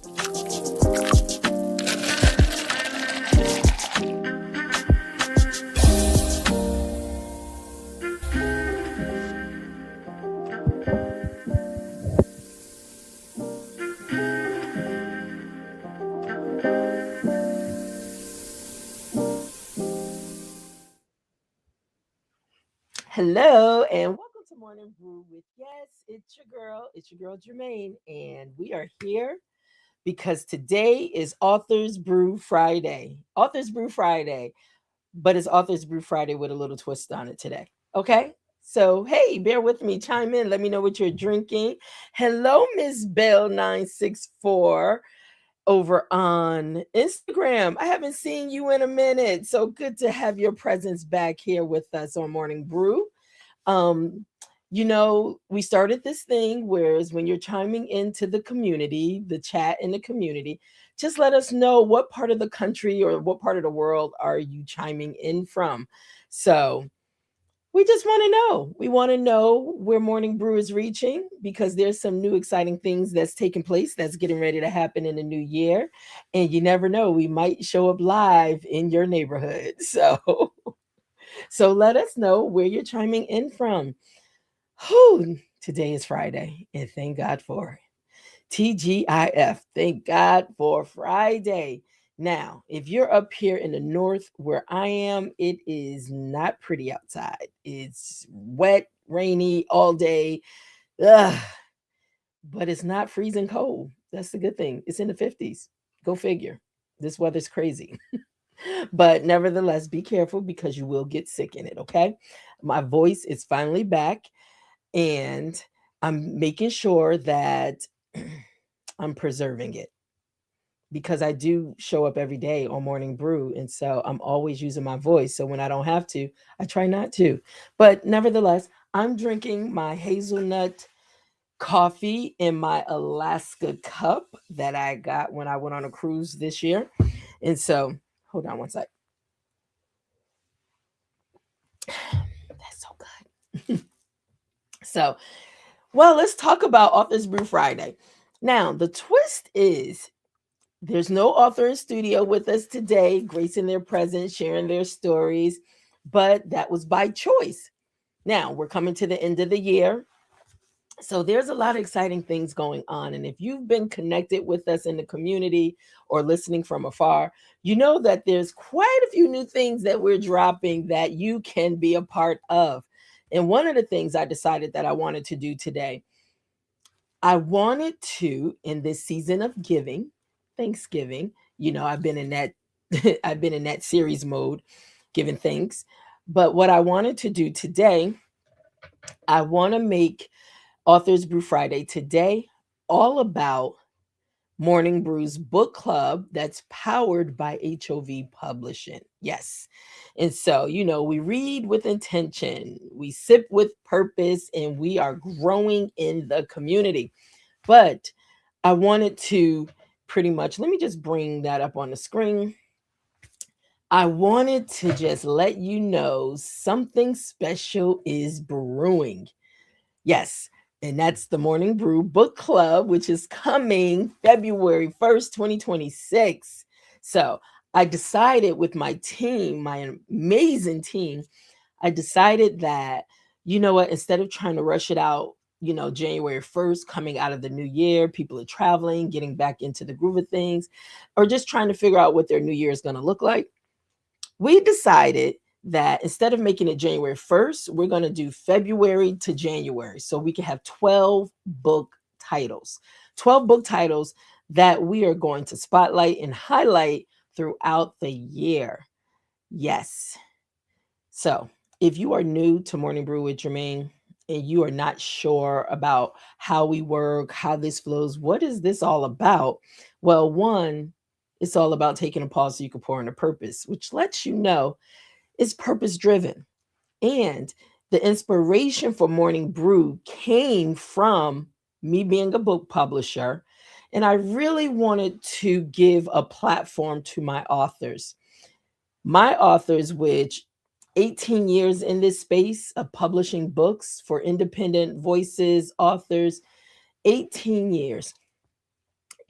Hello and welcome to Morning Brew with it's your girl Germaine, and we are here because today is Authors Brew Friday. Authors Brew Friday, but it's Authors Brew Friday with a little twist on it today. Okay? So, hey, bear with me, chime in, let me know what you're drinking. Hello, Miss Bell 964 over on Instagram. I haven't seen you in a minute. So good to have your presence back here with us on Morning Brew. Um, we started this thing whereas when you're chiming into the community, the chat in the community, just let us know what part of the country or what part of the world are you chiming in from. So we just want to know. We want to know where Morning Brew is reaching because there's some new exciting things that's taking place that's getting ready to happen in the new year. And you never know, we might show up live in your neighborhood. So let us know where you're chiming in from. Whew, today is Friday, and thank God for it. TGIF, thank God for Friday. Now, if you're up here in the north where I am, it is not pretty outside. It's wet, rainy all day. Ugh, but it's not freezing cold. That's the good thing. It's in the 50s. Go figure. This weather's crazy. But nevertheless, be careful because you will get sick in it, okay? My voice is finally back, and I'm making sure that I'm preserving it because I do show up every day on Morning Brew. And so I'm always using my voice. So when I don't have to, I try not to. But nevertheless, I'm drinking my hazelnut coffee in my Alaska cup that I got when I went on a cruise this year. And so, hold on one sec. That's so good. So, well, let's talk about Authors Brew Friday. Now, the twist is there's no author in studio with us today, gracing their presence, sharing their stories, but that was by choice. Now, we're coming to the end of the year. So there's a lot of exciting things going on. And if you've been connected with us in the community or listening from afar, you know that there's quite a few new things that we're dropping that you can be a part of. And one of the things I decided that I wanted to do today, I wanted to, in this season of giving, Thanksgiving, I've been in that I've been in that series mode, giving thanks. But what I wanted to do today, I want to make Authors Brew Friday today all about Morning Brew's book club that's powered by HOV Publishing. Yes. And so, we read with intention, we sip with purpose, and we are growing in the community. But I wanted to pretty much, let me just bring that up on the screen. I wanted to just let you know something special is brewing. Yes, and that's the Morning Brew Book Club, which is coming February 1st, 2026. So I decided with my team, my amazing team, I decided that, you know what, instead of trying to rush it out, January 1st, coming out of the new year, people are traveling, getting back into the groove of things, or just trying to figure out what their new year is going to look like. We decided that instead of making it January 1st, we're going to do February to January. So we can have 12 book titles, 12 book titles that we are going to spotlight and highlight throughout the year. Yes. So if you are new to Morning Brew with Germaine and you are not sure about how we work, how this flows, what is this all about? Well, one, it's all about taking a pause so you can pour into purpose, which lets you know it's purpose driven. And the inspiration for Morning Brew came from me being a book publisher. And I really wanted to give a platform to my authors. My authors, which 18 years in this space of publishing books for independent voices, authors, 18 years.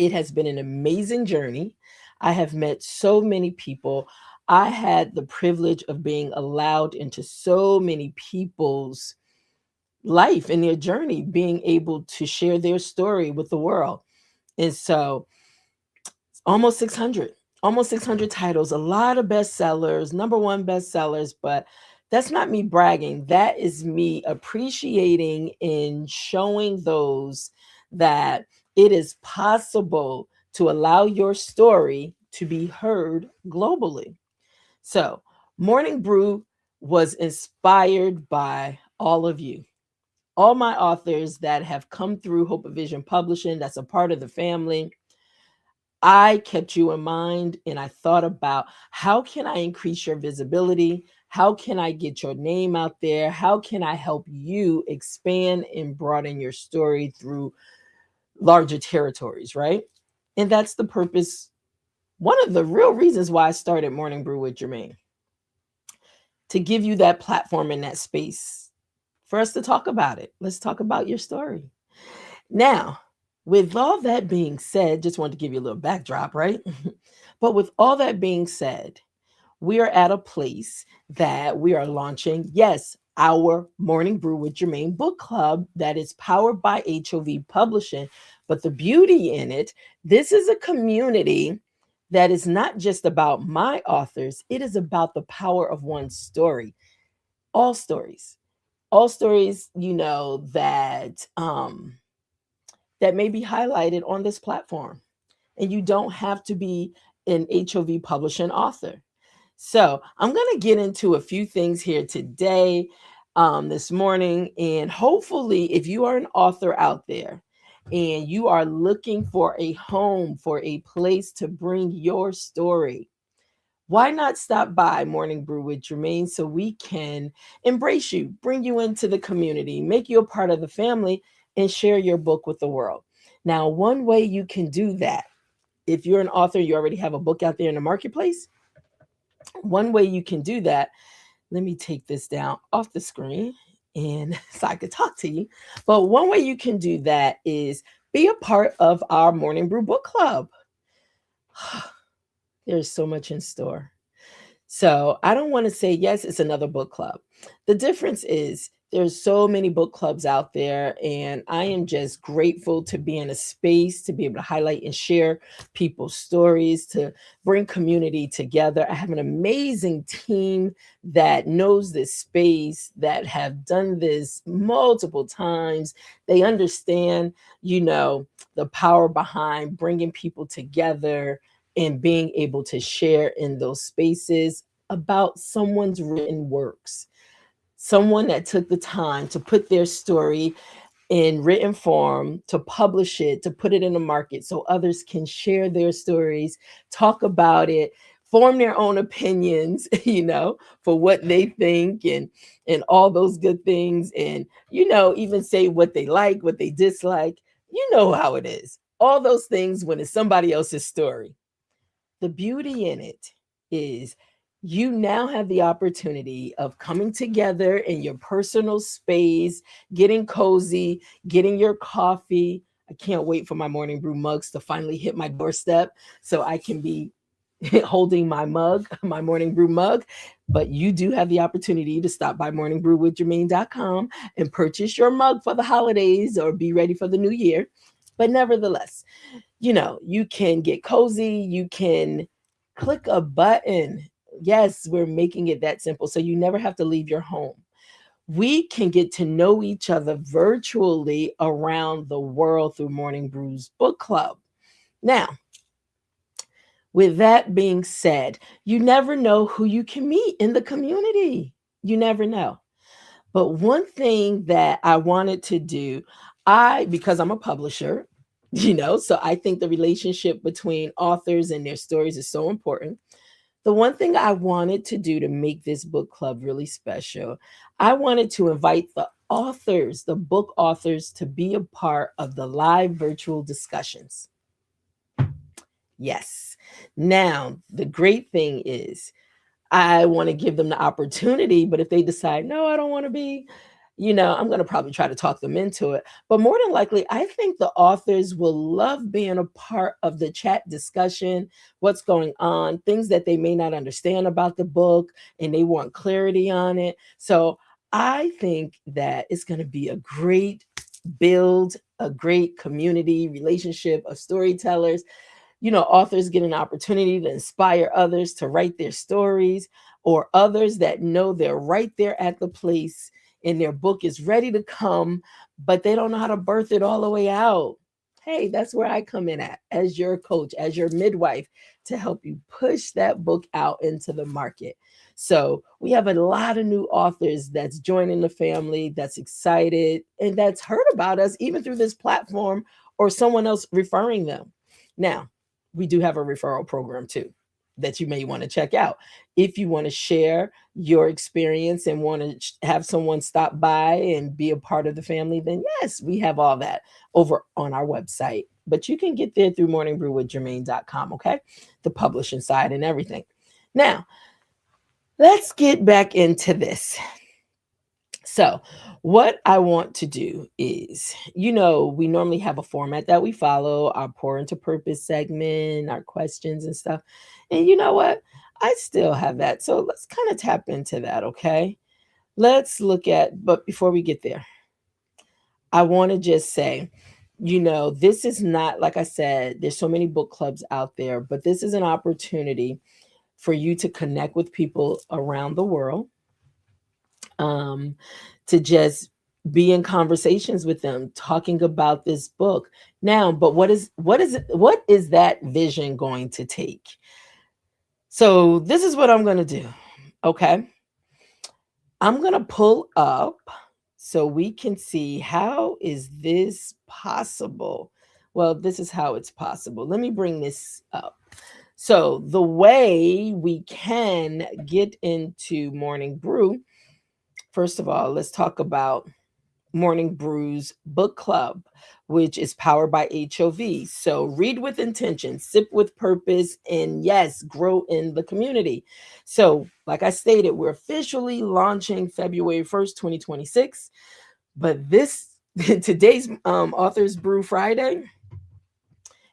It has been an amazing journey. I have met so many people. I had the privilege of being allowed into so many people's life and their journey, being able to share their story with the world. And so almost 600, almost 600 titles, a lot of bestsellers, number one bestsellers, but that's not me bragging. That is me appreciating and showing those that it is possible to allow your story to be heard globally. So, Morning Brew was inspired by all of you, all my authors that have come through Hope of Vision Publishing, that's a part of the family. I kept you in mind and I thought about how can I increase your visibility? How can I get your name out there? How can I help you expand and broaden your story through larger territories, right? And that's the purpose. One of the real reasons why I started Morning Brew with Germaine, to give you that platform and that space for us to talk about it. Let's talk about your story. Now, with all that being said, just wanted to give you a little backdrop, right? But with all that being said, we are at a place that we are launching, yes, our Morning Brew with Germaine book club that is powered by HOV Publishing. But the beauty in it, this is a community that is not just about my authors, it is about the power of one story. All stories, all stories, that may be highlighted on this platform. And you don't have to be an HOV publishing author. So I'm going to get into a few things here today, this morning. And hopefully, if you are an author out there and you are looking for a home, for a place to bring your story, why not stop by Morning Brew with Germaine so we can embrace you, bring you into the community, make you a part of the family, and share your book with the world. Now, one way you can do that, if you're an author, you already have a book out there in the marketplace, one way you can do that, let me take this down off the screen and so I could talk to you. But one way you can do that is be a part of our Morning Brew Book Club. There's so much in store. So I don't want to say, yes, it's another book club. The difference is there's so many book clubs out there, and I am just grateful to be in a space to be able to highlight and share people's stories, to bring community together. I have an amazing team that knows this space, that have done this multiple times. They understand, the power behind bringing people together and being able to share in those spaces about someone's written works, someone that took the time to put their story in written form, to publish it, to put it in the market so others can share their stories, talk about it, form their own opinions, for what they think and all those good things, and even say what they like, what they dislike. You know how it is. All those things when it's somebody else's story. The beauty in it is you now have the opportunity of coming together in your personal space, getting cozy, getting your coffee. I can't wait for my Morning Brew mugs to finally hit my doorstep so I can be holding my mug, my Morning Brew mug. But you do have the opportunity to stop by morningbrewwithgermaine.com and purchase your mug for the holidays or be ready for the new year. But nevertheless, you can get cozy, you can click a button. Yes, we're making it that simple. So you never have to leave your home. We can get to know each other virtually around the world through Morning Brew's Book Club. Now, with that being said, you never know who you can meet in the community. You never know. But one thing that I wanted to do, because I'm a publisher, so I think the relationship between authors and their stories is so important. The one thing I wanted to do to make this book club really special, I wanted to invite the authors, the book authors, to be a part of the live virtual discussions. Yes. Now, the great thing is, I want to give them the opportunity, but if they decide, no, I don't want to be, I'm going to probably try to talk them into it. But more than likely, I think the authors will love being a part of the chat discussion, what's going on, things that they may not understand about the book, and they want clarity on it. So I think that it's going to be a great build, a great community relationship of storytellers. Authors get an opportunity to inspire others to write their stories, or others that know they're right there at the place and their book is ready to come, but they don't know how to birth it all the way out. Hey, that's where I come in at as your coach, as your midwife, to help you push that book out into the market. So we have a lot of new authors that's joining the family, that's excited, and that's heard about us even through this platform or someone else referring them. Now, we do have a referral program too that you may want to check out. If you want to share your experience and want to have someone stop by and be a part of the family, then yes, we have all that over on our website. But you can get there through morningbrewwithgermaine.com, okay? The publishing side and everything. Now, let's get back into this. So, what I want to do is, we normally have a format that we follow, our pour into purpose segment, our questions and stuff. And you know what? I still have that. So let's kind of tap into that, okay? Let's look at, but before we get there, I want to just say, this is not, like I said, there's so many book clubs out there, but this is an opportunity for you to connect with people around the world. To just be in conversations with them, talking about this book. Now, but what is that vision going to take? So this is what I'm going to do. Okay. I'm going to pull up so we can see, how is this possible? Well, this is how it's possible. Let me bring this up. So the way we can get into Morning Brew, first of all, let's talk about Morning Brew's Book Club, which is powered by HOV. So read with intention, sip with purpose, and yes, grow in the community. So like I stated, we're officially launching February 1st, 2026. But today's Authors Brew Friday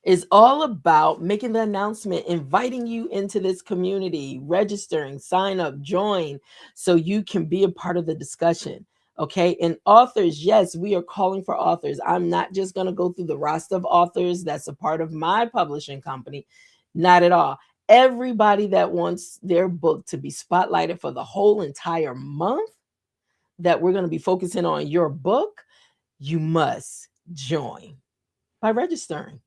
is all about making the announcement, inviting you into this community, registering, sign up, join, so you can be a part of the discussion. Okay. And authors, yes, we are calling for authors. I'm not just going to go through the roster of authors that's a part of my publishing company. Not at all. Everybody that wants their book to be spotlighted for the whole entire month that we're going to be focusing on your book, you must join by registering.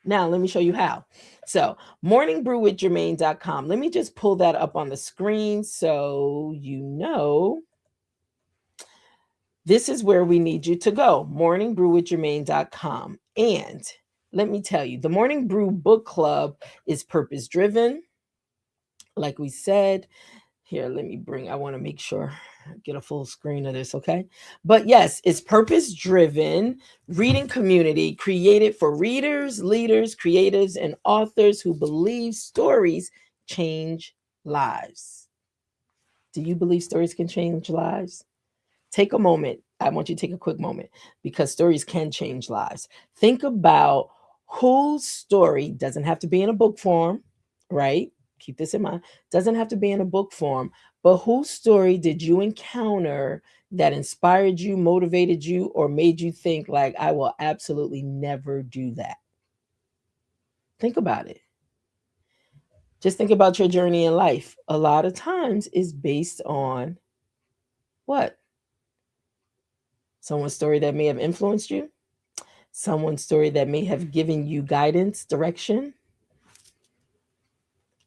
Now, let me show you how. So, morningbrewwithgermaine.com. Let me just pull that up on the screen so you know. This is where we need you to go, morningbrewwithgermaine.com. And let me tell you, the Morning Brew Book Club is purpose-driven. Like we said, here, I want to make sure I get a full screen of this, okay? But yes, it's purpose-driven reading community created for readers, leaders, creatives, and authors who believe stories change lives. Do you believe stories can change lives? Take a moment. I want you to take a quick moment, because stories can change lives. Think about whose story doesn't have to be in a book form, right? Keep this in mind. Doesn't have to be in a book form, but whose story did you encounter that inspired you, motivated you, or made you think like, I will absolutely never do that? Think about it. Just think about your journey in life. A lot of times is based on what? Someone's story that may have influenced you, someone's story that may have given you guidance, direction.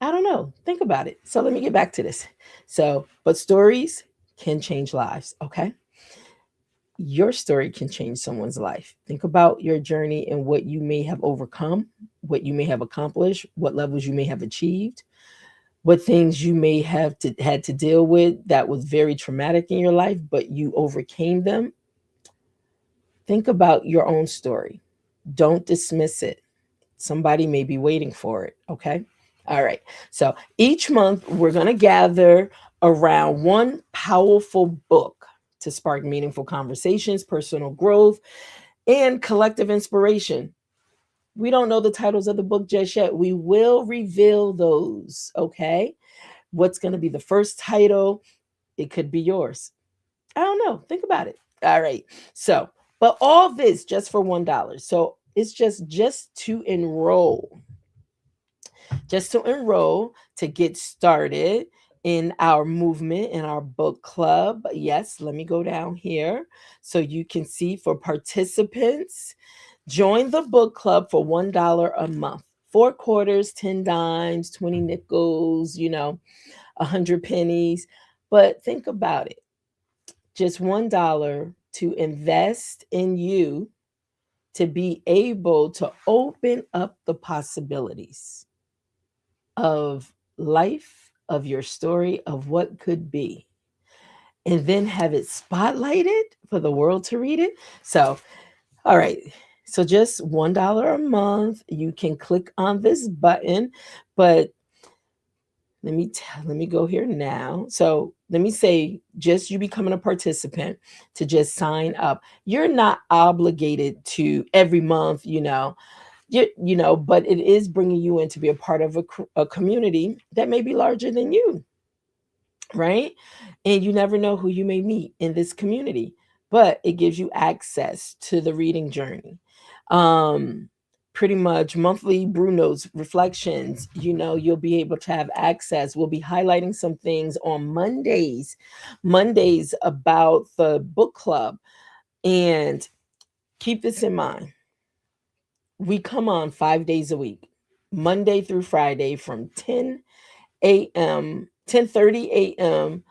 I don't know. Think about it. So let me get back to this. But stories can change lives, okay? Your story can change someone's life. Think about your journey and what you may have overcome, what you may have accomplished, what levels you may have achieved, what things you may have had to deal with that was very traumatic in your life, but you overcame them. Think about your own story. Don't dismiss it. Somebody may be waiting for it, okay? All right. So each month we're going to gather around one powerful book to spark meaningful conversations, personal growth, and collective inspiration. We don't know the titles of the book just yet. We will reveal those, okay? What's going to be the first title? It could be yours. I don't know. Think about it. All right. So, but all this just for $1. So it's just to enroll. Just to enroll to get started in our movement in our book club. Yes, let me go down here so you can see for participants. Join the book club for $1 a month. 4 quarters, 10 dimes, 20 nickels, 100 pennies. But think about it. Just $1 to invest in you to be able to open up the possibilities of life, of your story, of what could be, and then have it spotlighted for the world to read it. So, all right. So just $1 a month. You can click on this button, but let me go here now. So let me say, just you becoming a participant to just sign up. You're not obligated to every month, but it is bringing you in to be a part of a community that may be larger than you, right? And you never know who you may meet in this community, but it gives you access to the reading journey. Um, Pretty much monthly brew notes, reflections, you'll be able to have access. We'll be highlighting some things on Mondays about the book club. And keep this in mind. We come on 5 days a week, Monday through Friday from 10 a.m., 10:30 a.m.,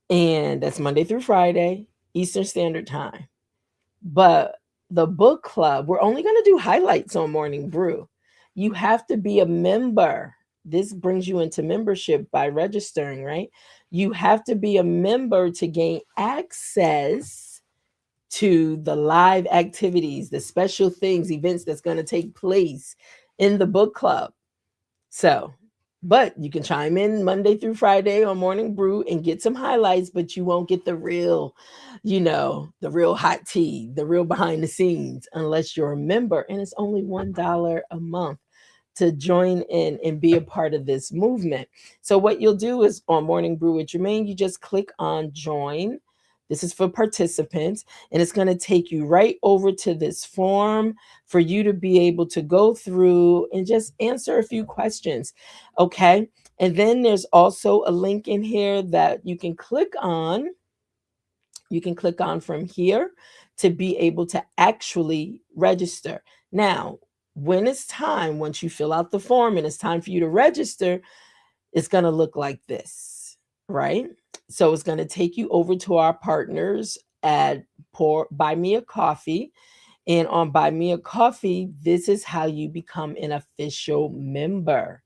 and that's Monday through Friday, Eastern Standard Time. But the book club, we're only going to do highlights on Morning Brew. You have to be a member. This brings you into membership by registering, right? You have to be a member to gain access to the live activities, the special things, events that's going to take place in the book club. So, but you can chime in Monday through Friday on Morning Brew and get some highlights, but you won't get the real, the real hot tea, the real behind the scenes unless you're a member. And it's only $1 a month to join in and be a part of this movement. So what you'll do is on Morning Brew with Germaine, you just click on join. This is for participants, and it's going to take you right over to this form for you to be able to go through and just answer a few questions. Okay. And then there's also a link in here that you can click on. You can click on from here to be able to actually register. Now, when it's time, once you fill out the form and it's time for you to register, it's going to look like this, right? So it's going to take you over to our partners at Buy Me a Coffee. And on Buy Me a Coffee, this is how you become an official member,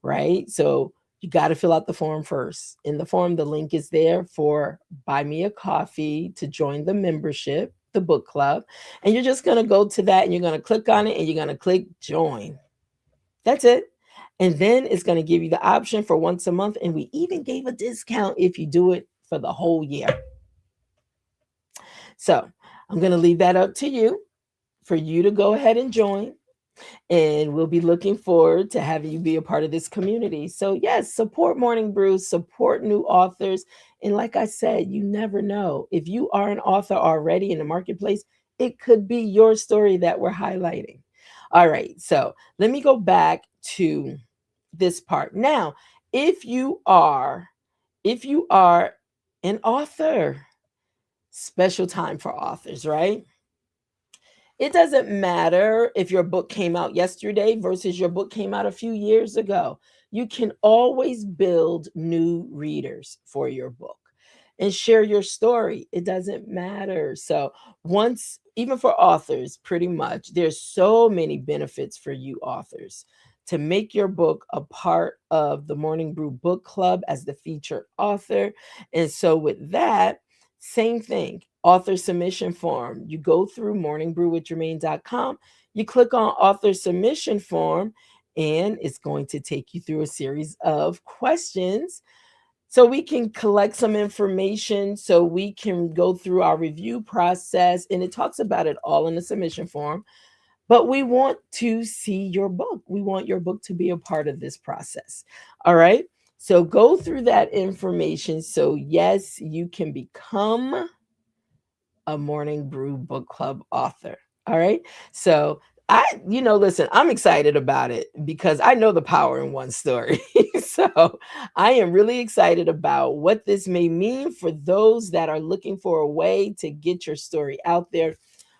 right? So you got to fill out the form first. In the form, the link is there for Buy Me a Coffee to join the membership, the book club. And you're just going to go to that and you're going to click on it and you're going to click join. That's it. And then it's going to give you the option for once a month. And we even gave a discount if you do it for the whole year. So I'm going to leave that up to you for you to go ahead and join. And we'll be looking forward to having you be a part of this community. So yes, support Morning Brew, support new authors. And like I said, you never know. If you are an author already in the marketplace, it could be your story that we're highlighting. All right, so let me go back to this part. Now, if you are an author, special time for authors, right? It doesn't matter if your book came out yesterday versus your book came out a few years ago. You can always build new readers for your book and share your story. It doesn't matter. So once, even for authors, pretty much, there's so many benefits for you authors to make your book a part of the Morning Brew Book Club as the featured author. And so with that, same thing, author submission form. You go through morningbrewwithgermaine.com, you click on author submission form, and it's going to take you through a series of questions so we can collect some information, so we can go through our review process, and it talks about it all in the submission form. But we want to see your book. We want your book to be a part of this process. All right. So go through that information. So, yes, you can become a Morning Brew Book Club author. All right. So, listen, I'm excited about it because I know the power in one story. So, I am really excited about what this may mean for those that are looking for a way to get your story out there,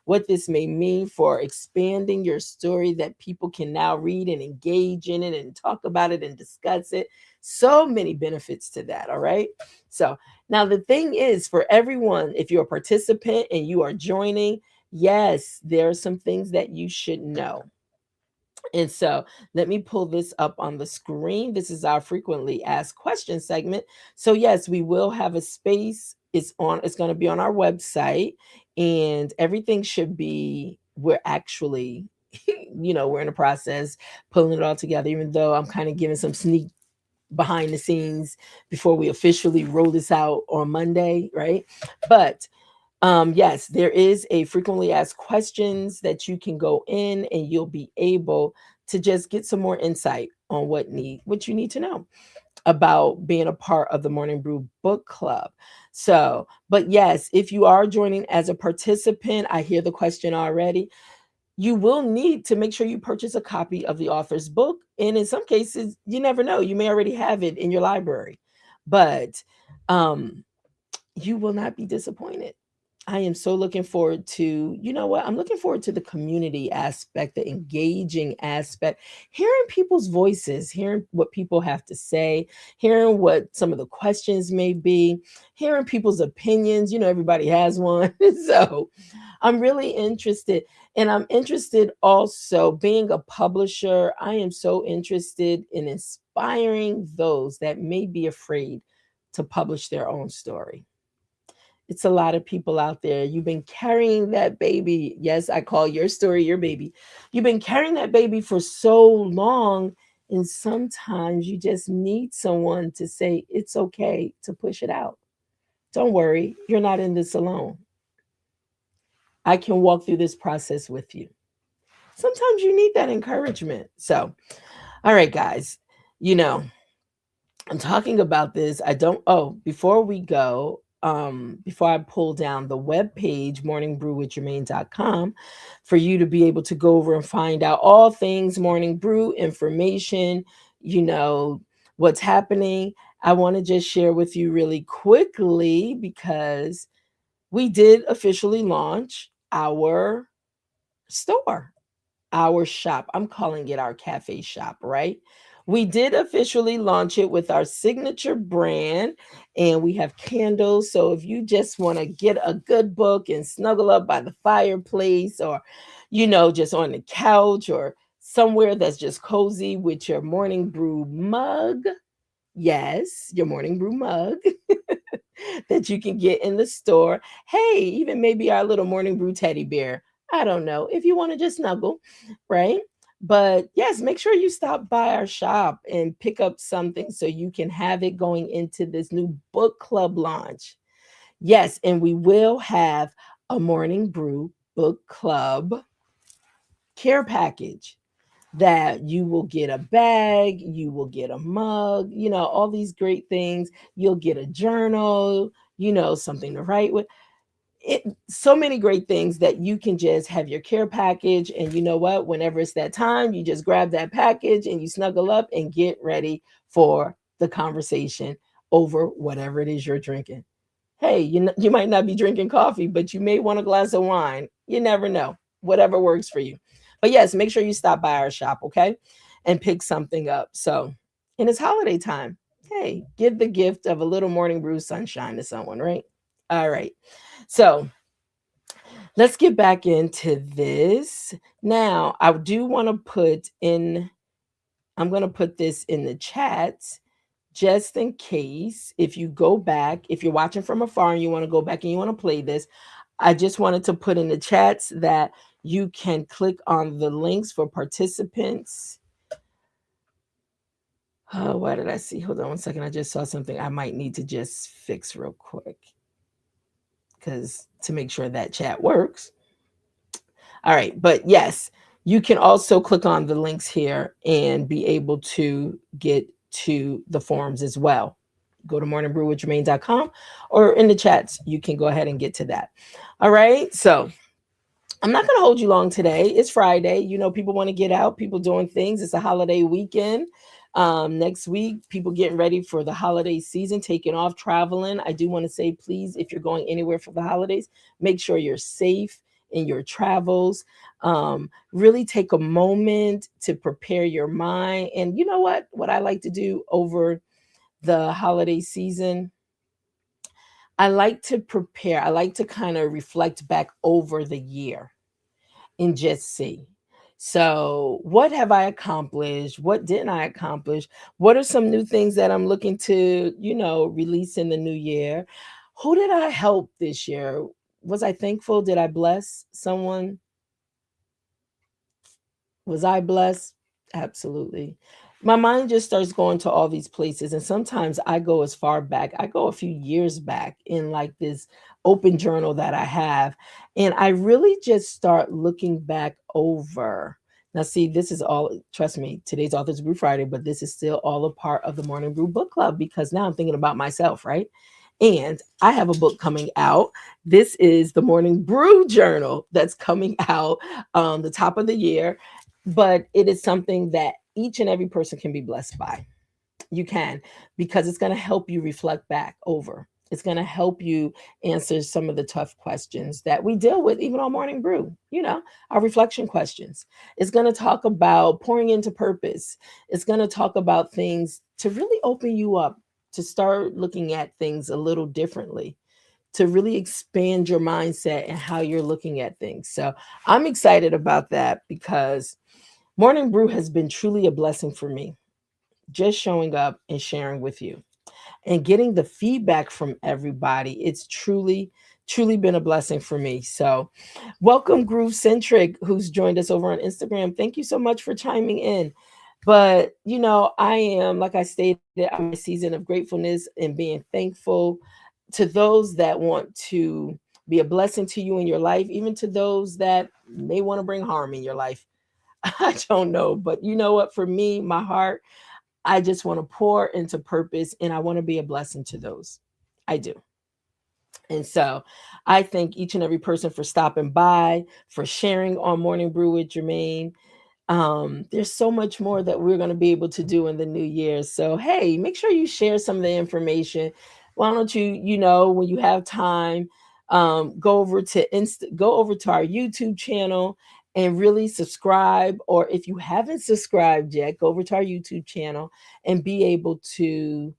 what this may mean for expanding your story that people can now read and engage in it and talk about it and discuss it. So many benefits to that. All right. So now the thing is, for everyone, if you're a participant and you are joining, yes, there are some things that you should know. And so let me pull this up on the screen. This is our frequently asked questions segment. So yes, we will have a space. It's going to be on our website, and everything should be, we're actually, we're in a process pulling it all together, even though I'm kind of giving some sneak behind the scenes before we officially roll this out on Monday, right? But yes, there is a frequently asked questions that you can go in, and you'll be able to just get some more insight on what you need to know about being a part of the Morning Brew Book Club. So, but yes, if you are joining as a participant, I hear the question already. You will need to make sure you purchase a copy of the author's book. And in some cases, you never know, you may already have it in your library, but you will not be disappointed. I am so looking forward to, I'm looking forward to the community aspect, the engaging aspect, hearing people's voices, hearing what people have to say, hearing what some of the questions may be, hearing people's opinions. Everybody has one. So I'm really interested. And I'm interested also, being a publisher, I am so interested in inspiring those that may be afraid to publish their own story. It's a lot of people out there. You've been carrying that baby. Yes, I call your story your baby. You've been carrying that baby for so long. And sometimes you just need someone to say, it's okay to push it out. Don't worry, you're not in this alone. I can walk through this process with you. Sometimes you need that encouragement. So, all right, guys, I'm talking about this. Before we go, before I pull down the webpage, morningbrewwithgermaine.com, for you to be able to go over and find out all things Morning Brew information, what's happening. I want to just share with you really quickly, because we did officially launch our store, our shop. I'm calling it our cafe shop, right? We did officially launch it with our signature brand, and we have candles. So if you just want to get a good book and snuggle up by the fireplace, or, just on the couch, or somewhere that's just cozy with your Morning Brew mug. Yes, your Morning Brew mug that you can get in the store. Hey, even maybe our little Morning Brew teddy bear. I don't know, if you want to just snuggle, right? But yes, make sure you stop by our shop and pick up something so you can have it going into this new book club launch. Yes, and we will have a Morning Brew Book Club care package that you will get a bag, you will get a mug, all these great things. You'll get a journal, something to write with. So many great things that you can just have your care package. And you know what? Whenever it's that time, you just grab that package and you snuggle up and get ready for the conversation over whatever it is you're drinking. Hey, you might not be drinking coffee, but you may want a glass of wine. You never know. Whatever works for you. But yes, make sure you stop by our shop, okay? And pick something up. So, and it's holiday time. Hey, give the gift of a little Morning Brew sunshine to someone, right? All right. So, let's get back into this. Now, I'm going to put this in the chat, just in case, if you go back, if you're watching from afar and you want to go back and you want to play this. I just wanted to put in the chats that you can click on the links for participants. Oh, what did I see? Hold on one second. I just saw something I might need to just fix real quick because to make sure that chat works. All right. But yes, you can also click on the links here and be able to get to the forums as well. Go to morningbrewwithgermaine.com, or in the chats, you can go ahead and get to that. All right. So I'm not going to hold you long today. It's Friday. You know, people want to get out, people doing things. It's a holiday weekend. Next week, people getting ready for the holiday season, taking off, traveling. I do want to say, please, if you're going anywhere for the holidays, make sure you're safe in your travels. Really take a moment to prepare your mind. And you know what I like to do over the holiday season? I like to prepare. I like to kind of reflect back over the year and just see. So, what have I accomplished? What didn't I accomplish? What are some new things that I'm looking to, release in the new year? Who did I help this year? Was I thankful? Did I bless someone? Was I blessed? Absolutely. My mind just starts going to all these places. And sometimes I go as far back. I go a few years back in like this open journal that I have. And I really just start looking back over. Now, see, this is all, trust me, today's Authors Brew Friday, but this is still all a part of the Morning Brew Book Club because now I'm thinking about myself, right? And I have a book coming out. This is the Morning Brew Journal that's coming out the top of the year, but it is something that each and every person can be blessed by. You can, because it's going to help you reflect back over. It's going to help you answer some of the tough questions that we deal with, even on Morning Brew, our reflection questions. It's going to talk about pouring into purpose. It's going to talk about things to really open you up, to start looking at things a little differently, to really expand your mindset and how you're looking at things. So I'm excited about that because Morning Brew has been truly a blessing for me, just showing up and sharing with you and getting the feedback from everybody. It's truly, truly been a blessing for me. So welcome Groove Centric, who's joined us over on Instagram. Thank you so much for chiming in. But, I am, like I stated, I'm a season of gratefulness and being thankful to those that want to be a blessing to you in your life, even to those that may want to bring harm in your life. I don't know, but you know what? For me, my heart, I just want to pour into purpose and I want to be a blessing to those. I do. And so I thank each and every person for stopping by, for sharing on Morning Brew with Germaine. There's so much more that we're going to be able to do in the new year. So, hey, make sure you share some of the information. Why don't you, when you have time, go over to our YouTube channel and really subscribe. Or if you haven't subscribed yet, go over to our YouTube channel and be able to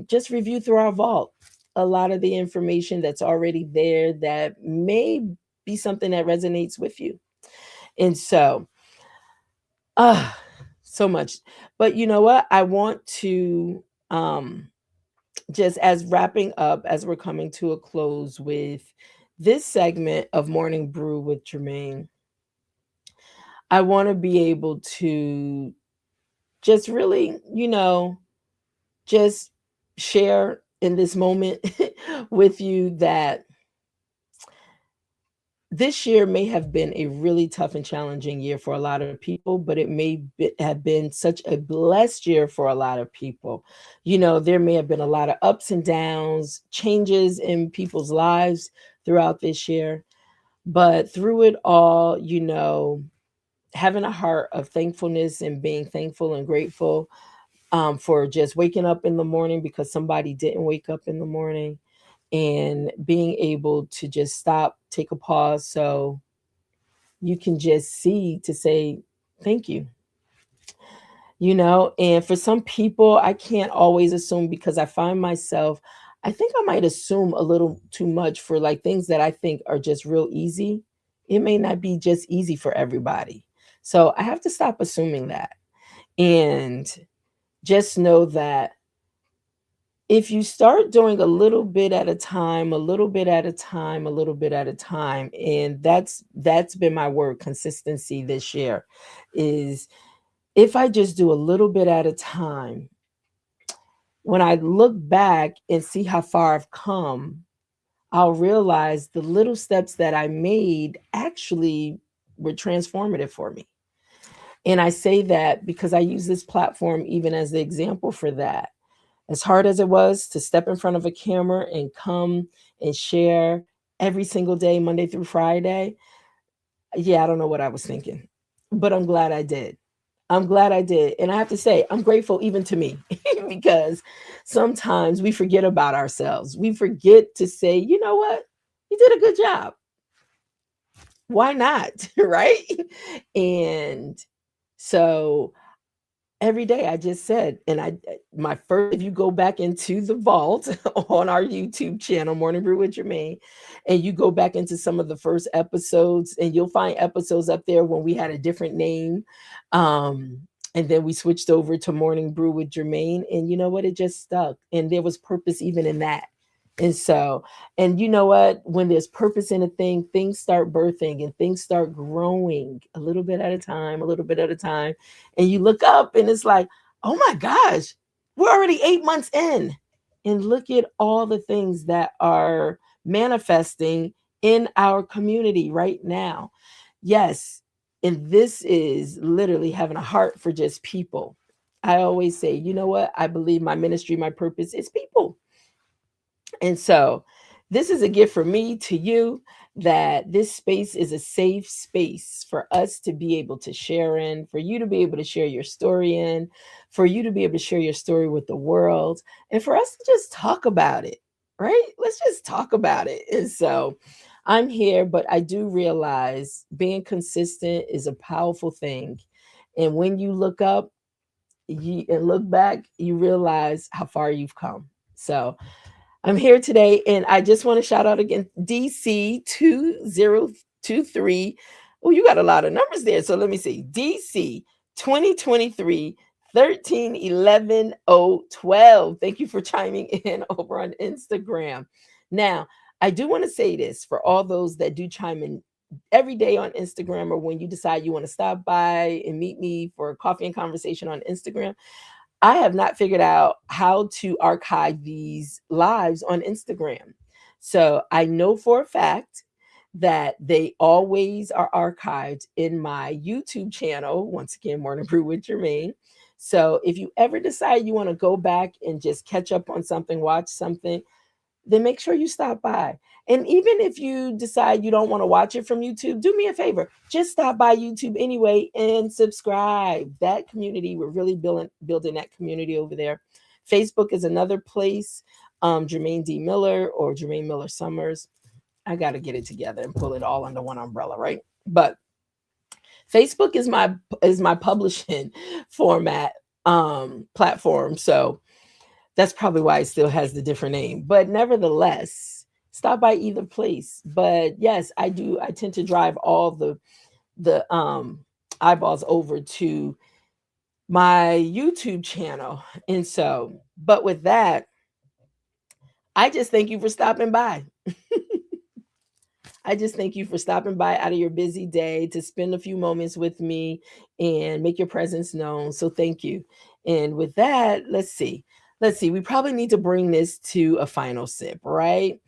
just review through our vault a lot of the information that's already there that may be something that resonates with you. And so, so much. But you know what? I want to just as wrapping up, as we're coming to a close with this segment of Morning Brew with Germaine, I want to be able to just really, just share in this moment with you that this year may have been a really tough and challenging year for a lot of people, but it may have been such a blessed year for a lot of people. There may have been a lot of ups and downs, changes in people's lives throughout this year. But through it all, having a heart of thankfulness and being thankful and grateful for just waking up in the morning because somebody didn't wake up in the morning, and being able to just stop, take a pause so you can just see to say thank you. And for some people, I can't always assume because I find myself, I think I might assume a little too much for like things that I think are just real easy. It may not be just easy for everybody. So I have to stop assuming that and just know that if you start doing a little bit at a time, a little bit at a time, a little bit at a time, and that's been my word, consistency this year, is if I just do a little bit at a time, when I look back and see how far I've come, I'll realize the little steps that I made actually were transformative for me. And I say that because I use this platform even as the example for that. As hard as it was to step in front of a camera and come and share every single day, Monday through Friday, yeah, I don't know what I was thinking, but I'm glad I did. I'm glad I did. And I have to say, I'm grateful even to me because sometimes we forget about ourselves. We forget to say, you know what? You did a good job. Why not? Right? And so every day I just said, and my first, if you go back into the vault on our YouTube channel, Morning Brew with Germaine, and you go back into some of the first episodes, and you'll find episodes up there when we had a different name. Um, and then we switched over to Morning Brew with Germaine, and you know what? It just stuck. And there was purpose even in that. And so, and you know what? When there's purpose in a thing, things start birthing and things start growing a little bit at a time, a little bit at a time. And you look up and it's like, oh my gosh, we're already 8 months in. And look at all the things that are manifesting in our community right now. Yes. And this is literally having a heart for just people. I always say, you know what? I believe my ministry, my purpose is people. And so this is a gift from me to you, that this space is a safe space for us to be able to share in, for you to be able to share your story in, for you to be able to share your story with the world, and for us to just talk about it, right? Let's just talk about it. And so I'm here, but I do realize being consistent is a powerful thing. And when you look up and look back, you realize how far you've come. So I'm here today, and I just want to shout out again DC 2023. Oh, you got a lot of numbers there. So let me see. DC 2023 13 11 012. Thank you for chiming in over on Instagram. Now, I do want to say this for all those that do chime in every day on Instagram, or when you decide you want to stop by and meet me for coffee and conversation on Instagram. I have not figured out how to archive these lives on Instagram. So I know for a fact that they always are archived in my YouTube channel. Once again, Morning Brew with Germaine. So if you ever decide you want to go back and just catch up on something, watch something, then make sure you stop by. And even if you decide you don't want to watch it from YouTube, do me a favor. Just stop by YouTube anyway and subscribe. That community, we're really building that community over there. Facebook is another place. Germaine D. Miller or Germaine Miller Summers. I got to get it together and pull it all under one umbrella, right? But Facebook is my publishing format platform. So that's probably why it still has the different name. But nevertheless, stop by either place. But yes, I do. I tend to drive all the eyeballs over to my YouTube channel. And so, but with that, I just thank you for stopping by. I just thank you for stopping by out of your busy day to spend a few moments with me and make your presence known. So thank you. And with that, let's see. Let's see. We probably need to bring this to a final sip, right?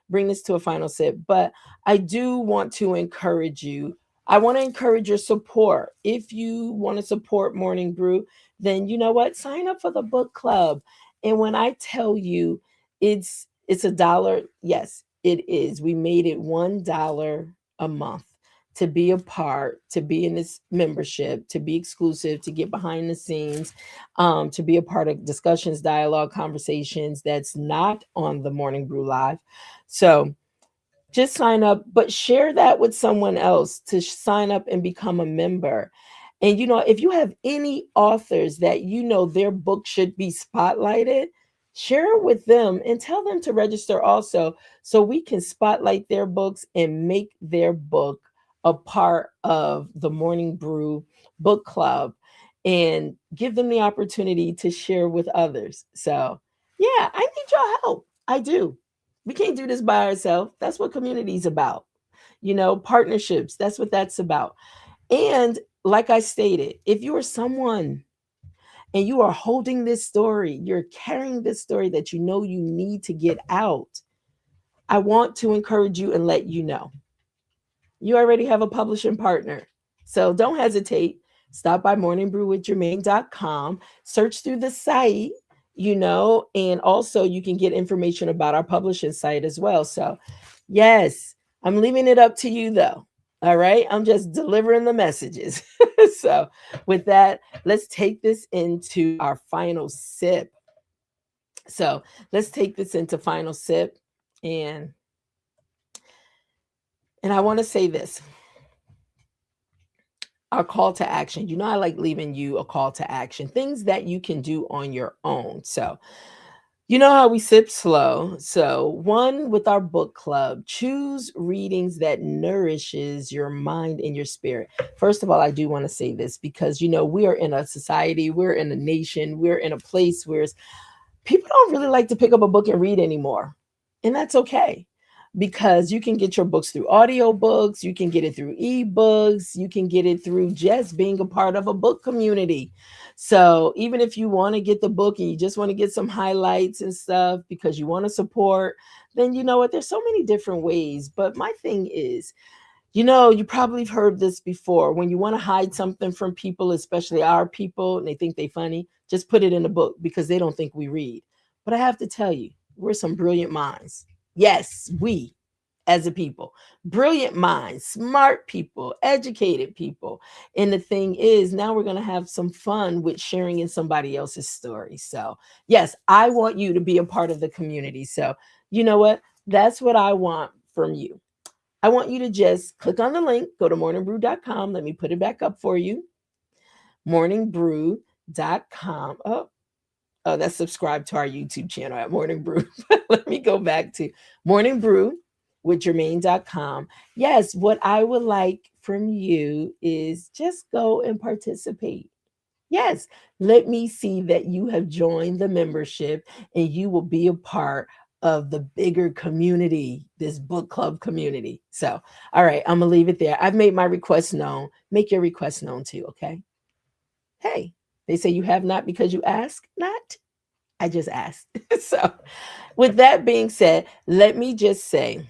Bring this to a final sip. But I do want to encourage you. I want to encourage your support. If you want to support Morning Brew, then you know what? Sign up for the book club. And when I tell you it's $1, yes, it is. We made it $1 a month to be a part, to be in this membership, to be exclusive, to get behind the scenes, to be a part of discussions, dialogue, conversations that's not on the Morning Brew Live. So just sign up, but share that with someone else to sign up and become a member. And you know, if you have any authors that you know their book should be spotlighted, share it with them and tell them to register also, so we can spotlight their books and make their book a part of the Morning Brew Book Club and give them the opportunity to share with others. So, yeah, I need your help. I do. We can't do this by ourselves. That's what community is about. You know, partnerships, that's what that's about. And like I stated, if you are someone and you are holding this story, you're carrying this story that you know you need to get out, I want to encourage you and let you know you already have a publishing partner. So don't hesitate. Stop by morningbrewwithgermaine.com, search through the site, and also you can get information about our publishing site as well. So, yes, I'm leaving it up to you though. All right. I'm just delivering the messages. So, with that, let's take this into our final sip. So, let's take this into final sip and I want to say this. Our call to action. I like leaving you a call to action, things that you can do on your own. So, you know how we sip slow. So, one, with our book club, choose readings that nourishes your mind and your spirit. First of all, I do want to say this because we are in a society, we're in a nation, we're in a place where people don't really like to pick up a book and read anymore. And that's okay, because you can get your books through audiobooks, you can get it through ebooks, you can get it through just being a part of a book community. So even if you want to get the book and you just want to get some highlights and stuff because you want to support, then you know what? There's so many different ways. But my thing is, you probably have heard this before. When you want to hide something from people, especially our people, and they think they funny, just put it in a book because they don't think we read. But I have to tell you, we're some brilliant minds. Yes, we as a people, brilliant minds, smart people, educated people. And the thing is, now we're going to have some fun with sharing in somebody else's story. So, yes, I want you to be a part of the community. So, you know what? That's what I want from you. I want you to just click on the link, go to morningbrew.com. Let me put it back up for you. Morningbrew.com. Oh, that's subscribe to our YouTube channel at Morning Brew. Let me go back to Morning Brew with Germaine.com. Yes, what I would like from you is just go and participate. Yes, let me see that you have joined the membership and you will be a part of the bigger community, this book club community. So, all right, I'm going to leave it there. I've made my request known. Make your request known too, okay? Hey, they say you have not because you ask not. I just asked. So, with that being said, let me just say,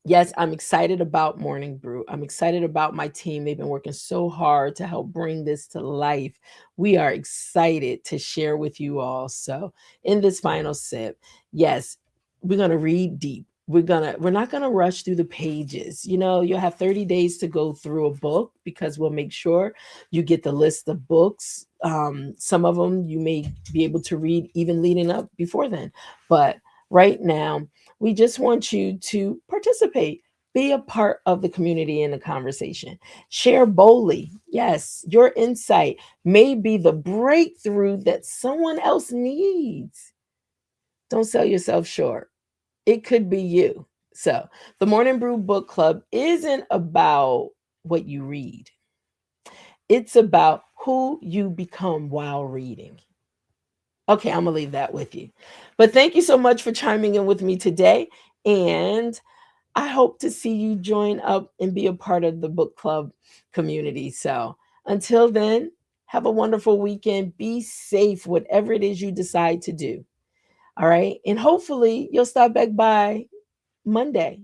yes, I'm excited about Morning Brew. I'm excited about my team. They've been working so hard to help bring this to life. We are excited to share with you all. So, in this final sip, yes, we're going to read deep. We're not going to rush through the pages. You'll have 30 days to go through a book because we'll make sure you get the list of books. Some of them you may be able to read even leading up before then. But right now, we just want you to participate, be a part of the community and the conversation. Share boldly. Yes, your insight may be the breakthrough that someone else needs. Don't sell yourself short. It could be you. So, the Morning Brew Book Club isn't about what you read, it's about who you become while reading. Okay, I'm going to leave that with you. But thank you so much for chiming in with me today. And I hope to see you join up and be a part of the book club community. So until then, have a wonderful weekend. Be safe, whatever it is you decide to do. All right. And hopefully you'll stop back by Monday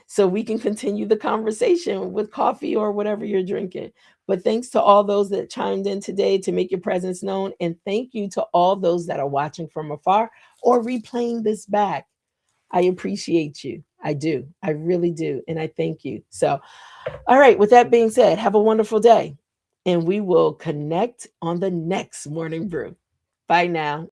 so we can continue the conversation with coffee or whatever you're drinking. But thanks to all those that chimed in today to make your presence known. And thank you to all those that are watching from afar or replaying this back. I appreciate you. I do. I really do. And I thank you. So, all right. With that being said, have a wonderful day. And we will connect on the next Morning Brew. Bye now.